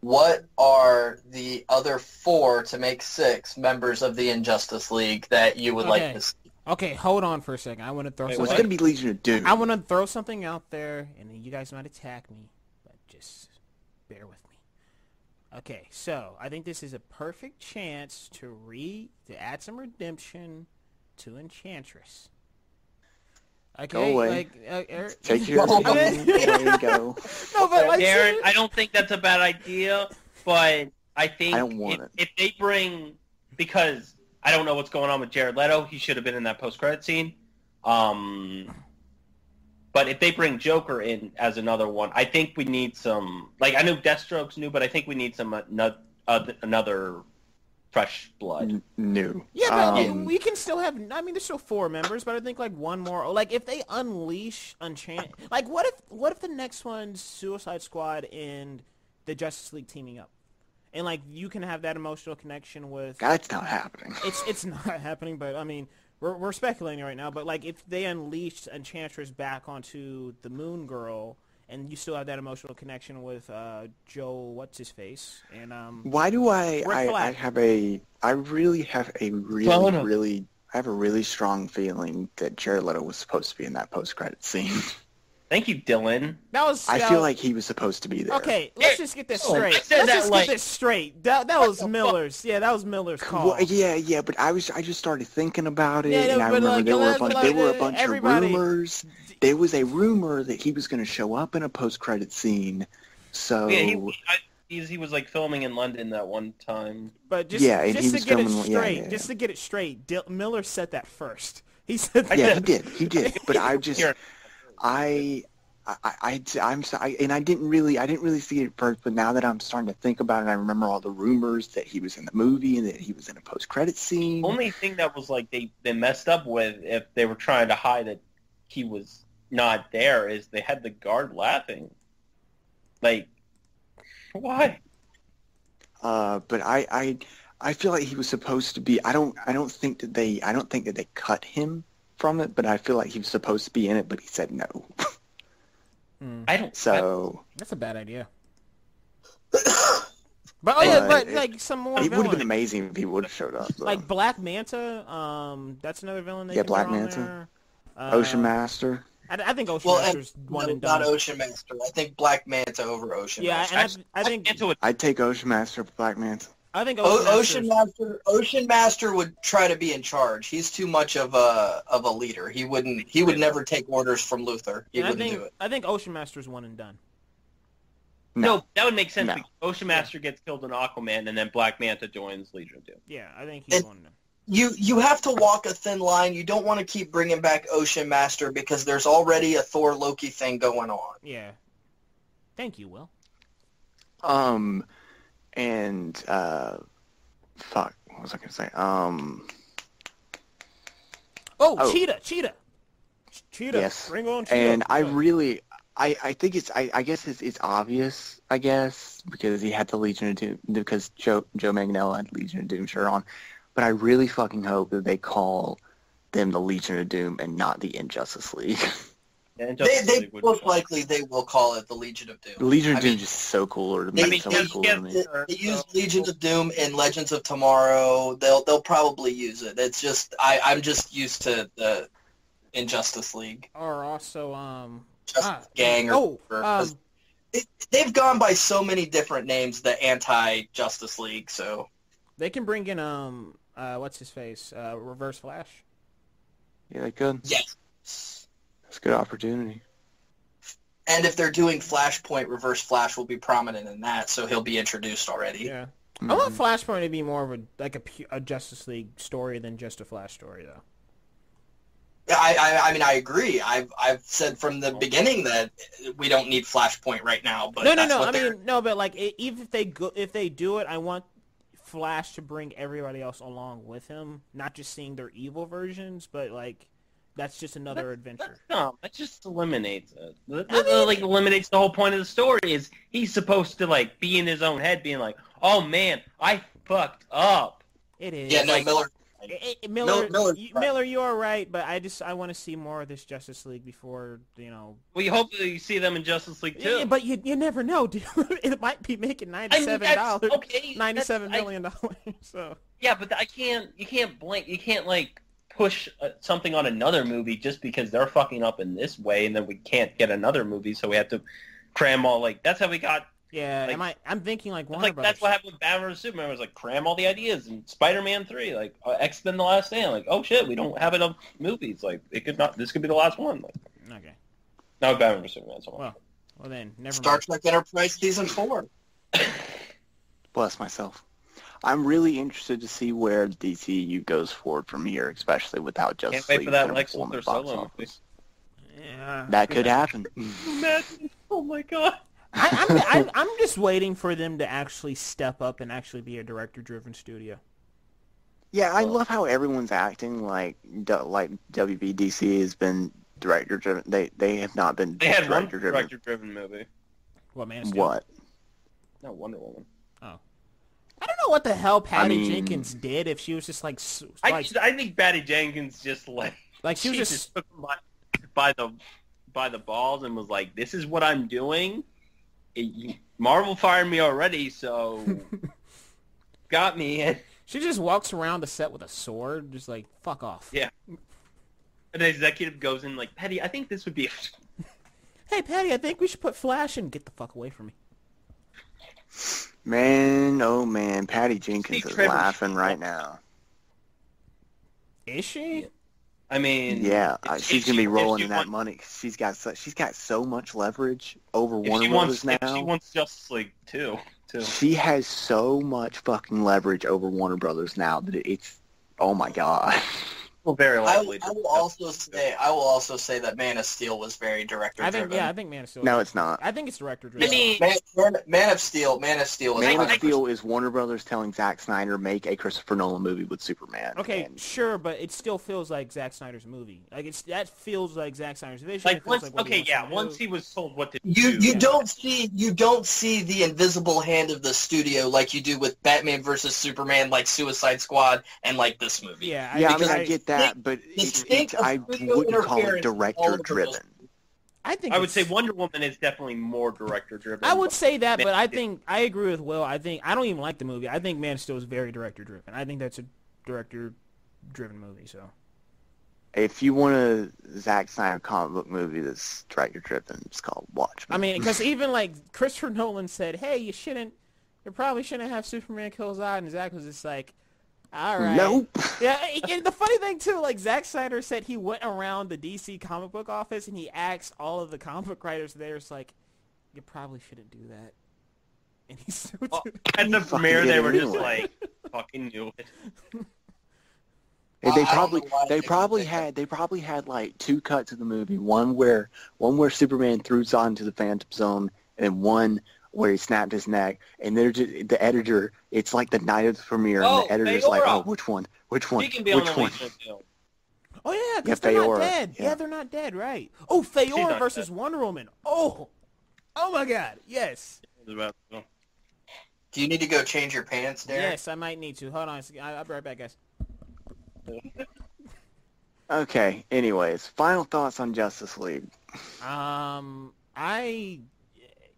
What are the other 4 to make 6 members of the Injustice League that you would like to see? Okay, hold on for a second. I want to throw something. It's going to be Legion of Doom. I want to throw something out there, and you guys might attack me, but just bear with me. Okay, so I think this is a perfect chance to add some redemption to Enchantress. Okay, go away. Like, take your there you go. No, but like, Darren, I don't think that's a bad idea, but I think I don't want it. If they bring, because I don't know what's going on with Jared Leto, he should have been in that post-credit scene. But if they bring Joker in as another one, I think we need some, like, I know Deathstroke's new, but I think we need some another fresh blood. New. Yeah, but we can still have, I mean, there's still 4 members, but I think, like, one more, like, if they unleash like, what if the next one's Suicide Squad and the Justice League teaming up? And, like, you can have that emotional connection with... That's not happening. It's not happening, but, I mean, we're speculating right now, but, like, if they unleashed Enchantress back onto the Moon Girl... And you still have that emotional connection with Joe, what's his face, and why do I really have a really strong feeling that Jared Leto was supposed to be in that post-credit scene. Thank you, Dylan. I feel like he was supposed to be there. Okay, let's just get this straight. Get this straight. That was Miller's. Yeah, that was Miller's call. Well, yeah, but I just started thinking about it, and I remember there were a bunch of rumors. There was a rumor that he was going to show up in a post-credit scene. So yeah, he was like filming in London that one time. But just to get it straight, Miller said that first. He said that. Yeah, he did. But I'm sorry, and I didn't really see it at first, but now that I'm starting to think about it, I remember all the rumors that he was in the movie and that he was in a post-credit scene. Only thing that was like they messed up with, if they were trying to hide that he was not there, is they had the guard laughing. Like, why? But I feel like he was supposed to be. I don't think that they cut him from it, but I feel like he was supposed to be in it, but he said no. That's a bad idea. But like some more. It would have been amazing if he would have showed up. Though. Like Black Manta, that's another villain. Black Manta, Ocean Master. I think Ocean Master's one and done. Not Ocean Master. I think Black Manta over Ocean Master. Yeah, and I think I'd take Ocean Master for Black Manta. I think Ocean Master would try to be in charge. He's too much of a leader. He would never take orders from Luthor. He wouldn't do it. I think Ocean Master's one and done. No, that would make sense. No. Ocean Master gets killed in Aquaman, and then Black Manta joins Legion of Doom. Yeah, I think he's one and done. You have to walk a thin line. You don't want to keep bringing back Ocean Master because there's already a Thor Loki thing going on. Yeah. Thank you, Will. And fuck, what was I gonna say? Cheetah. Yes. Bring on Cheetah. And I think I guess it's obvious, I guess, because he had the Legion of Doom, because Joe Manganiello had the Legion of Doom shirt on. But I really fucking hope that they call them the Legion of Doom and not the Injustice League. Yeah, They most likely they will call it the Legion of Doom. The Legion of Doom is just so cooler to me. They use Legions of Doom in Legends of Tomorrow. They'll probably use it. It's just I'm just used to the Injustice League. Or also Gang. They've gone by so many different names. The anti-Justice League. So they can bring in what's his face? Reverse Flash. Yeah, they could. Yes. That's a good opportunity. And if they're doing Flashpoint, Reverse Flash will be prominent in that, so he'll be introduced already. Yeah. I want Flashpoint to be more of a Justice League story than just a Flash story, though. I mean, I agree. I've said from the beginning that we don't need Flashpoint right now. But but like even if they do it, I want Flash to bring everybody else along with him, not just seeing their evil versions, but like. That's just another adventure. No, that just eliminates it. Eliminates the whole point of the story. Is he's supposed to like be in his own head, being like, "Oh man, I fucked up." It is. Yeah, no, Miller, you are right, but I want to see more of this Justice League before We hope that you see them in Justice League too. Yeah, but you never know, dude. It might be making $97 million. So. Yeah, but you can't like push something on another movie just because they're fucking up in this way, and then we can't get another movie, so we have to cram all that's how we got. Yeah, like, I'm thinking like Warner Brothers. That's what happened with Batman vs Superman. Was like cram all the ideas, and Spider-Man 3, like X-Men: The Last Stand, like oh shit, we don't have enough movies. Like this could be the last one. Like, okay. No, Batman vs Superman. Well then, never Star mind. Trek Enterprise Season 4. Bless myself. I'm really interested to see where the DCU goes forward from here, especially without Justice League. Can't wait for that Lex Luthor solo movie. Yeah, that could happen. Imagine! Oh my god! I'm just waiting for them to actually step up and actually be a director-driven studio. Yeah, I love how everyone's acting like WBDC has been director-driven. They have not been. They had one director-driven movie. What, Man of Steel? What? No, Wonder Woman. Oh. I don't know what the hell Patty Jenkins did. If she was just like, I think Patty Jenkins just like she was just took him by the balls and was like, "This is what I'm doing. Marvel fired me already, so got me." She just walks around the set with a sword, just like fuck off. Yeah. An executive goes in like, "Patty, I think this would be." Hey, Patty, I think we should put Flash in. Get the fuck away from me. Man, oh man, Patty Jenkins is laughing right now. Is she? I mean, yeah, she's gonna be rolling in that money. She's got so much leverage over Warner Brothers now. If she wants Justice League too. She has so much fucking leverage over Warner Brothers now that it's oh my god. Well, very likely. I will also say that Man of Steel was very director-driven. I think Man of Steel. No, it's not. I think it's director-driven. I mean, Man of Steel. Man of Steel is Warner Brothers telling Zack Snyder make a Christopher Nolan movie with Superman. Okay, sure, but it still feels like Zack Snyder's movie. Like that feels like Zack Snyder's vision. Once he was told what to do. You don't see the invisible hand of the studio like you do with Batman versus Superman, like Suicide Squad, and like this movie. Yeah, I get that. But I wouldn't call it director-driven. I would say Wonder Woman is definitely more director-driven. I would say that, but I agree with Will. I don't even like the movie. I think Man of Steel is very director-driven. I think that's a director-driven movie. So, if you want a Zack Snyder comic book movie that's director-driven, it's called Watchmen. I mean, because even like Christopher Nolan said, "Hey, you probably shouldn't have Superman kill Zod," and Zack was just like, all right. Nope. Yeah, and the funny thing too, like Zack Snyder said, he went around the DC comic book office and he asked all of the comic book writers there, it's like, you probably shouldn't do that. And he still did. At the premiere, they were just like, fucking knew it. They probably had like two cuts of the movie. One where Superman threw Zod into the Phantom Zone, and one where he snapped his neck, and they're just, the editor, it's like the night of the premiere, and the editor's like, oh, which one? He can be on the Lisa too. Oh, yeah, because they're not dead. Yeah, they're not dead, right. Oh, Feora versus Wonder Woman. Oh my God, yes. Do you need to go change your pants, Derek? Yes, I might need to. Hold on, I'll be right back, guys. Okay, anyways, final thoughts on Justice League.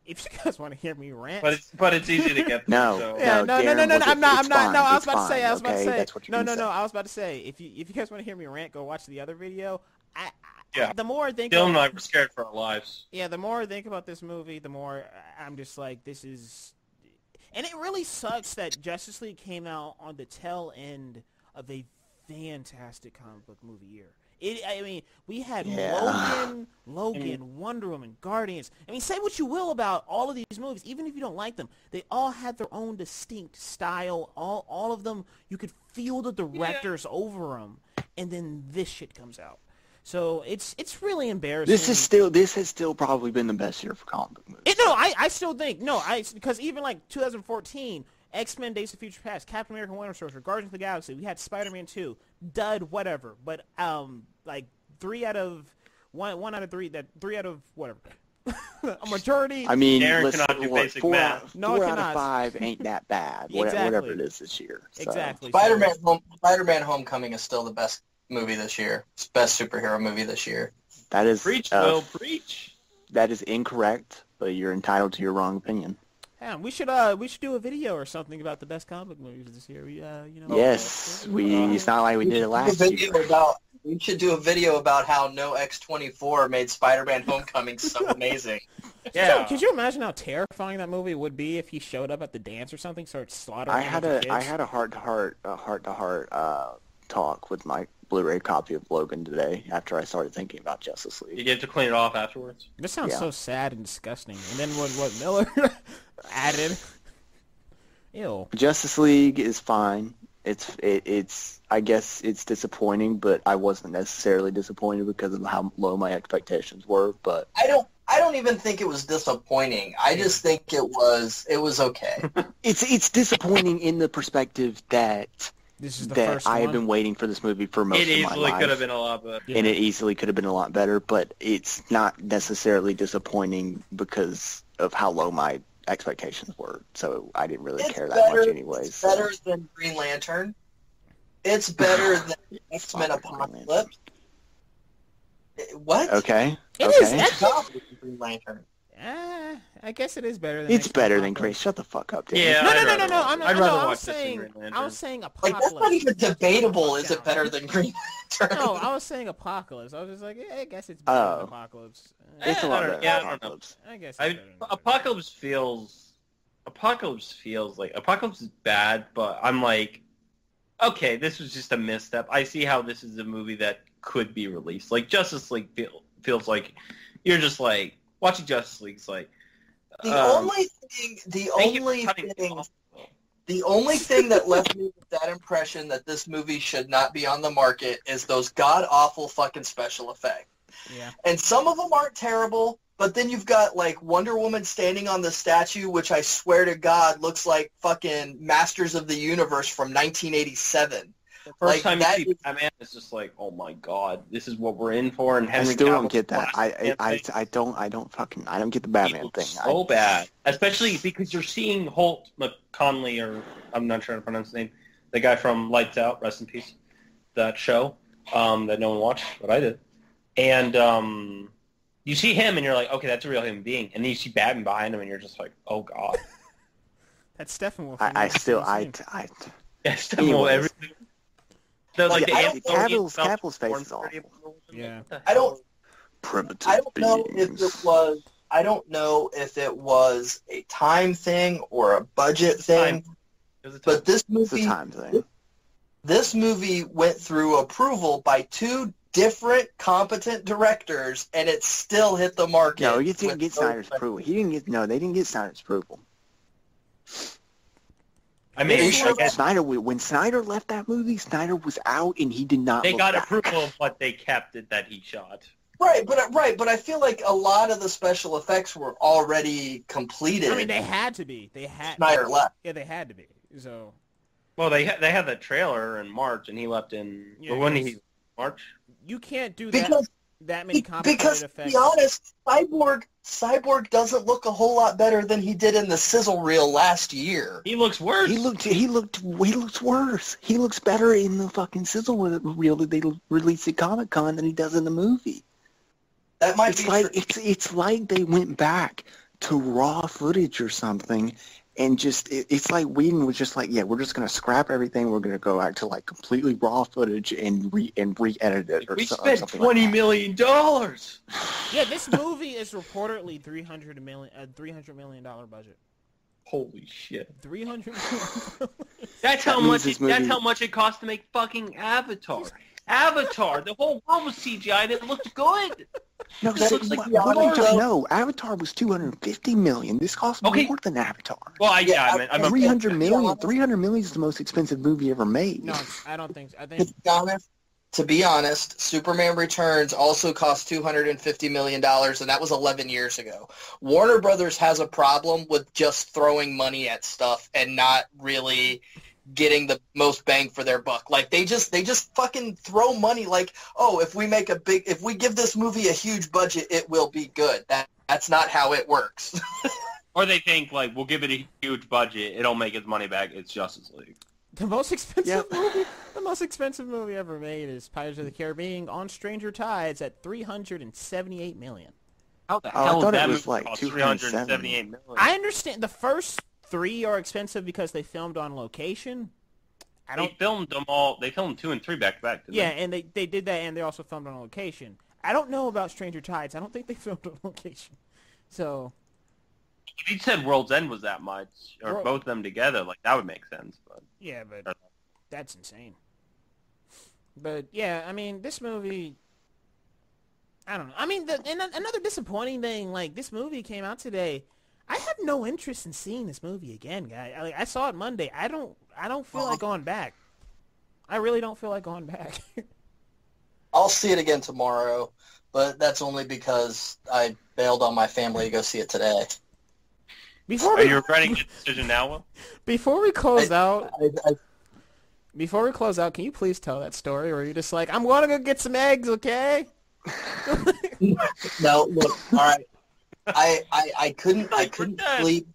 If you guys want to hear me rant, but it's easy to get. No. I'm not. I was about to say. That's what you're No. I was about to say. If you guys want to hear me rant, go watch the other video. The more I think, Dylan and I were scared for our lives. Yeah, the more I think about this movie, the more I'm just like, this is, and it really sucks that Justice League came out on the tail end of a fantastic comic book movie year. We had Logan, Wonder Woman, Guardians. I mean, say what you will about all of these movies, even if you don't like them, they all had their own distinct style. All of them, you could feel the directors over them, and then this shit comes out. So it's really embarrassing. This has still probably been the best year for comic book movies. I still think because even like 2014. X-Men: Days of Future Past, Captain America: Winter Soldier, Guardians of the Galaxy. We had Spider-Man 2, dud, whatever. But like 3 out of 1 out of 3, that 3 out of whatever. A majority. I mean, Darren cannot do basic math. Four out of 5 ain't that bad. Whatever it is this year. So. Exactly. Spider-Man: Homecoming is still the best movie this year. It's best superhero movie this year. That is preach, Will, preach. That is incorrect, but you're entitled to your wrong opinion. Yeah, we should do a video or something about the best comic movies this year. Yes, it's not like we did it last year. We should do a video about how no X-24 made Spider-Man: Homecoming so amazing. Yeah. Could you imagine how terrifying that movie would be if he showed up at the dance or something, started slaughtering? I had a heart-to-heart talk with my Blu-ray copy of Logan today after I started thinking about Justice League. You get to clean it off afterwards? This sounds so sad and disgusting. And then what Miller added. Ew. Justice League is fine. It's I guess it's disappointing, but I wasn't necessarily disappointed because of how low my expectations were. But I don't even think it was disappointing. I just think it was okay. It's disappointing in the perspective that this is the first I one. have been waiting for this movie for most of my life. It easily could have been a lot better. And it easily could have been a lot better, but it's not necessarily disappointing because of how low my expectations were. So I didn't really care that much anyways. It's better than Green Lantern. It's better than X-Men Apocalypse. What? Okay. It is. It's not Green Lantern. I guess it is better than. It's better than Grace. Shut the fuck up, Dave. Yeah. No. I'd rather watch this than Green Lantern. I was saying Like Apocalypse. that's not even debatable. Is it better than Green Lantern? No, I was saying Apocalypse. I was just like, I guess it's better than Apocalypse. It's a lot better than I don't know. Apocalypse. I guess it's better than Apocalypse feels like Apocalypse is bad, but I'm like, okay, this was just a misstep. I see how this is a movie that could be released. Like Justice League feels like you're just like watching Justice League's like. The only thing that left me with that impression that this movie should not be on the market is those god-awful fucking special effects. Yeah. And some of them aren't terrible, but then you've got, like, Wonder Woman standing on the statue, which I swear to God looks like fucking Masters of the Universe from 1987. The first time you see Batman, it's just like, oh my god, this is what we're in for. And Henry I still don't Cavill's get that. I don't get the Batman thing. So bad, especially because you're seeing Holt McConley, or I'm not sure how to pronounce his name, the guy from Lights Out, rest in peace, that show that no one watched, but I did. And you see him, and you're like, okay, that's a real human being. And then you see Batman behind him, and you're just like, oh god. That's Steppenwolf. Yeah, Steppenwolf. Everything. Cavill's face is awful. Yeah. I don't know if it was a time thing or a budget thing, but this movie went through approval by 2 different competent directors, and it still hit the market. No, you didn't get Snyder's approval. They didn't get Snyder's approval. I mean, Snyder, when Snyder left that movie, Snyder was out and he did not. They got back. approval, but they kept it that he shot. but I feel like a lot of the special effects were already completed. I mean, they had to be. Snyder left. Yeah, they had to be. So. Well, they had the trailer in March, and he left in. Yeah, when he March? You can't do Because that many complicated because effects. to be honest, Cyborg doesn't look a whole lot better than he did in the sizzle reel last year. He looks worse. He looks worse. He looks better in the fucking sizzle reel that they released at Comic-Con than he does in the movie. That might It's be like true. it's like they went back to raw footage or something, and it's like Whedon was just like, yeah, we're just gonna scrap everything. We're gonna go back to like completely raw footage and re-edit it. We or spent something $20 like million. Yeah, this movie is reportedly $300 million budget. Holy shit! $300 million. That's how That means much. this That's movie- how much it cost to make fucking Avatar. Avatar, the whole world was CGI and it looked good. No, This looks like what are you Avatar. talking? No, Avatar was $250 million. This cost Okay. more than Avatar. Well, I meant 300 million. 300 million is the most expensive movie ever made. No, I don't think so. I think To be honest, Superman Returns also cost $250 million, and that was 11 years ago. Warner Brothers has a problem with just throwing money at stuff and not really getting the most bang for their buck. Like they just fucking throw money like, oh, if we give this movie a huge budget, it will be good. That's not how it works. or they think like we'll give it a huge budget, it'll make its money back. It's Justice League. the most expensive movie ever made is Pirates of the Caribbean on Stranger Tides at $378 million. How the Oh, I hell thought did it that was movie like cost 278 $378 million? I understand the first 3 are expensive because they filmed on location. They filmed them all. They filmed 2 and 3 back to back. Yeah, and they did that, and they also filmed on location. I don't know about Stranger Tides. I don't think they filmed on location. So. If you said World's End was that much, or both of them together, like that would make sense. But Yeah, but that's insane. But yeah, I mean, this movie. I don't know. I mean, another disappointing thing, like this movie came out today. I have no interest in seeing this movie again, guy. I saw it Monday. I don't feel like going back. I really don't feel like going back. I'll see it again tomorrow, but that's only because I bailed on my family to go see it today. are you regretting your decision now, Will? Before we close out, I can you please tell that story? Or are you just like, I'm going to go get some eggs, okay? No, look, all right. I couldn't sleep.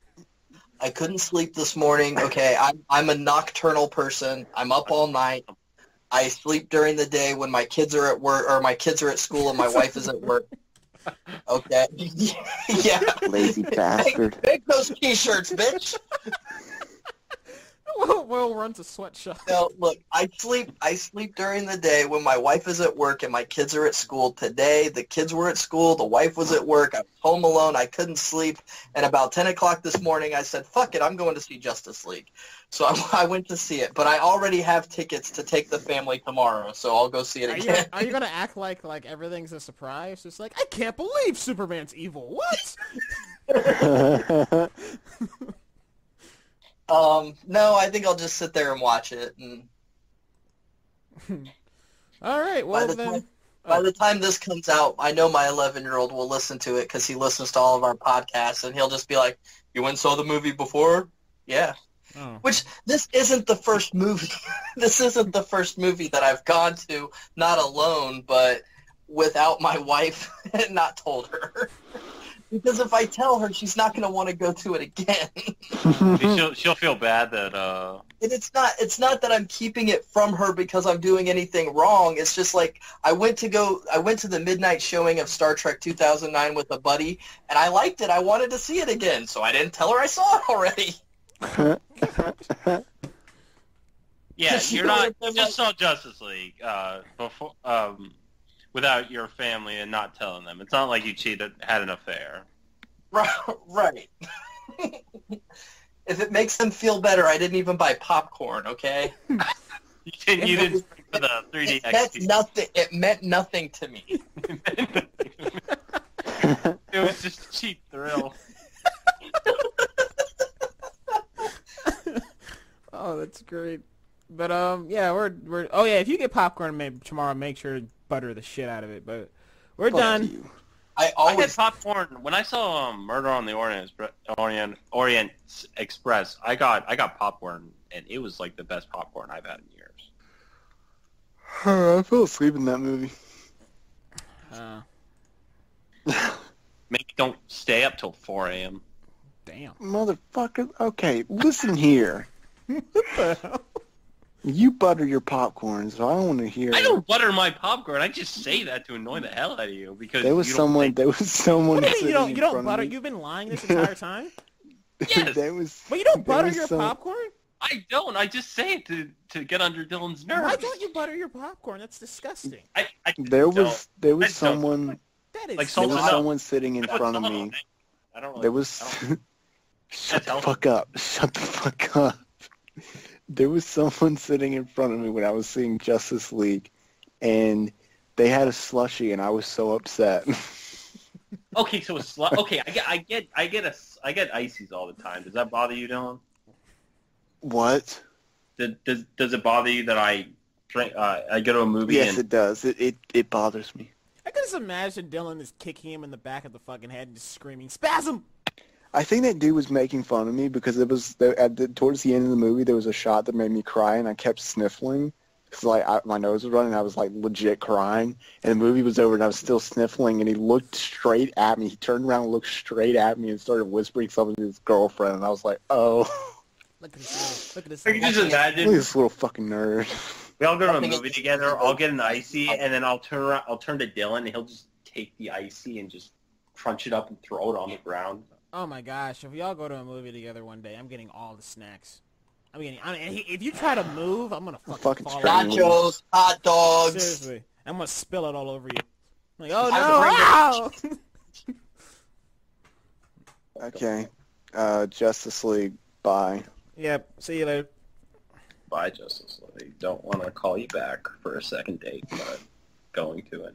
I couldn't sleep this morning. Okay, I'm a nocturnal person. I'm up all night. I sleep during the day when my kids are at work or my kids are at school and my wife is at work. Okay. Yeah. Lazy bastard. Make those t-shirts, bitch. Will runs a sweatshop. No, look, I sleep during the day when my wife is at work and my kids are at school. Today, the kids were at school, the wife was at work, I was home alone, I couldn't sleep, and about 10 o'clock this morning, I said, fuck it, I'm going to see Justice League. So I went to see it, but I already have tickets to take the family tomorrow, so I'll go see it again. Are you going to act like everything's a surprise? It's like, I can't believe Superman's evil. What? No, I think I'll just sit there and watch it. And all right, well by the time this comes out, I know my 11-year-old will listen to it because he listens to all of our podcasts, and he'll just be like, "You went and saw the movie before?" Yeah. Oh. Which this isn't the first movie. This isn't the first movie that I've gone to, not alone, but without my wife and not told her. Because if I tell her, she's not going to want to go to it again. She'll feel bad that. And it's not that I'm keeping it from her because I'm doing anything wrong. It's just like I went to the midnight showing of Star Trek 2009 with a buddy, and I liked it. I wanted to see it again, so I didn't tell her I saw it already. Yeah, you just saw Justice League before without your family and not telling them. It's not like you had an affair. Right. If it makes them feel better, I didn't even buy popcorn, okay? You didn't for the 3D XP. It meant nothing to me. It was just a cheap thrill. Oh, that's great. But yeah, we're oh yeah, if you get popcorn tomorrow, make sure to butter the shit out of it. But We're Fuck done. you. I I had always popcorn when I saw Murder on the Orient Express. I got popcorn, and it was like the best popcorn I've had in years. I fell asleep in that movie. Maybe don't stay up till 4 a.m. Damn. Motherfucker. Okay, listen here. What the hell? You butter your popcorn, so I don't want to hear. I don't butter my popcorn. I just say that to annoy the hell out of you because There was you someone. Don't There was someone. What do you mean sitting you don't? in You don't front of butter? me. You've been lying this entire time. Yes. There was. But you don't there butter was your some- popcorn. I don't. I just say it to get under Dylan's nerves. Why don't you butter your popcorn? That's disgusting. I There don't. was. There was I don't. someone. That is Like There salt was and someone sitting in I put front of salt me. on it. I don't. Really, There was. I don't- Shut the That's fuck up. Shut the fuck up. There was someone sitting in front of me when I was seeing Justice League, and they had a slushie, and I was so upset. Okay, so it's okay. I get ices all the time. Does that bother you, Dylan? What? Does it bother you that I drink? I go to a movie Yes, and it does. It bothers me. I can just imagine Dylan is kicking him in the back of the fucking head and just screaming, "Spasm!" I think that dude was making fun of me because it was towards the end of the movie there was a shot that made me cry and I kept sniffling because my nose was running and I was like legit crying and the movie was over and I was still sniffling and he looked straight at me. He turned around and looked straight at me and started whispering something to his girlfriend and I was like, oh, Look at this. Look at this. I can just look at imagine this little fucking nerd. we all go to a Nothing movie is- together. I'll get an icy and then I'll turn around. I'll turn to Dylan and he'll just take the icy and just crunch it up and throw it on the ground. Oh my gosh! If we all go to a movie together one day, I'm getting all the snacks. If you try to move, I'm gonna fucking fall Fucking over. nachos, hot dogs. Seriously, I'm gonna spill it all over you. Like, oh I no! Ow! Okay, Justice League, bye. Yep. See you later. Bye, Justice League. Don't want to call you back for a second date, but going to anyway.